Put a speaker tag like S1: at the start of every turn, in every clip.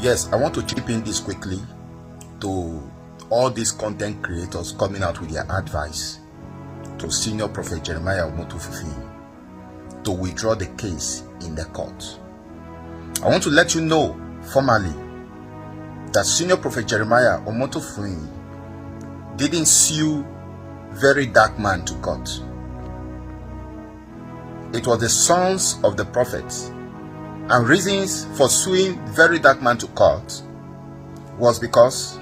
S1: Yes, I want to chip in this quickly to all these content creators coming out with their advice to Senior Prophet Jeremiah Omotofufi to withdraw the case in the court. I want to let you know formally that Senior Prophet Jeremiah Omotofufi didn't sue Very Dark Man to court. It was the sons of the prophets, and reasons for suing Very Dark Man to court was because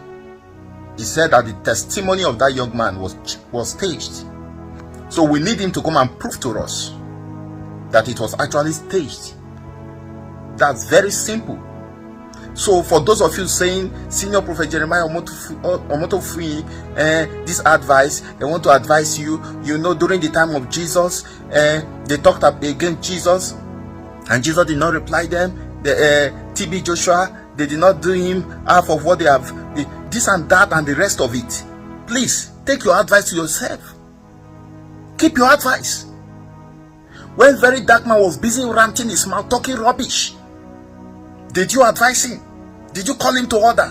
S1: he said that the testimony of that young man was staged. So we need him to come and prove to us that it was actually staged. That's very simple. So for those of you saying Senior Prophet Jeremiah Omotofufi, this advice, they want to advise you, during the time of Jesus, they talked up against Jesus, and Jesus did not reply them. The TB Joshua, they did not do him half of what they have, this and that and the rest of it. Please take your advice to yourself. Keep your advice. When Very Dark Man was busy ranting his mouth, talking rubbish, did you advise him? Did you call him to order?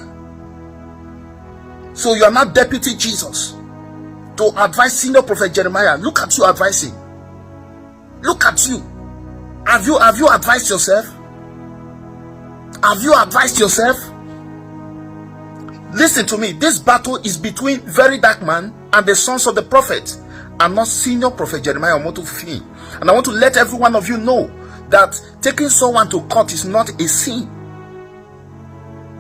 S1: So you are not Deputy Jesus to advise Senior Prophet Jeremiah. Look at you advising. Look at you. Have you advised yourself? Have you advised yourself? Listen to me. This battle is between Very Dark Man and the sons of the prophet, and not Senior Prophet Jeremiah Omotofufi. And I want to let every one of you know that taking someone to court is not a sin.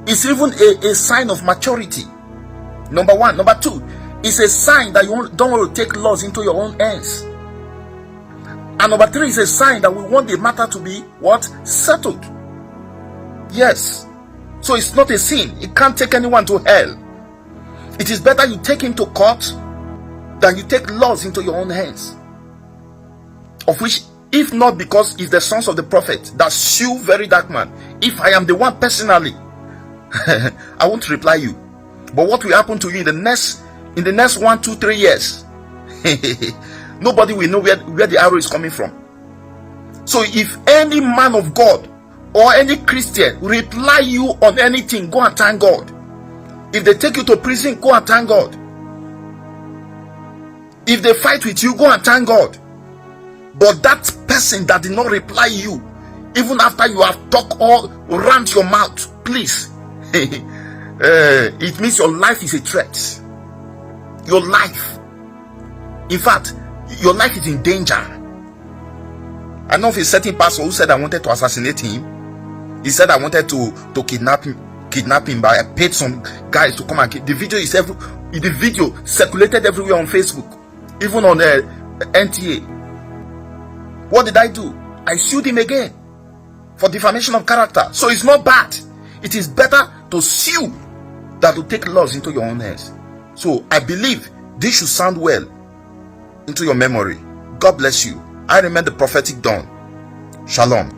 S1: It's even a sign of maturity. Number one. Number two, it's a sign that you don't want to take laws into your own hands. And number three, is a sign that we want the matter to be what? Settled. Yes. So it's not a sin. It can't take anyone to hell. It is better you take him to court than you take laws into your own hands. Of which, if not because it's the sons of the prophet that sue Very Dark Man, if I am the one personally, I won't reply you. But what will happen to you in the next 1, 2, 3 years? Nobody will know where the arrow is coming from. So if any man of God or any Christian reply you on anything, go and thank God. If they take you to prison, go and thank God. If they fight with you, go and thank God. But that person that did not reply you, even after you have talked or rant your mouth, please, it means your life is a threat. Your life, in fact, your life is in danger. I know of a certain pastor who said I wanted to assassinate him. He said I wanted to kidnap him, but I paid some guys to come and the video circulated everywhere on Facebook, even on NTA. What did I do? I sued him again for defamation of character. So it's not bad. It is better to sue than to take laws into your own hands. So I believe this should sound well into your memory. God bless you. I remain the Prophetic Don. Shalom.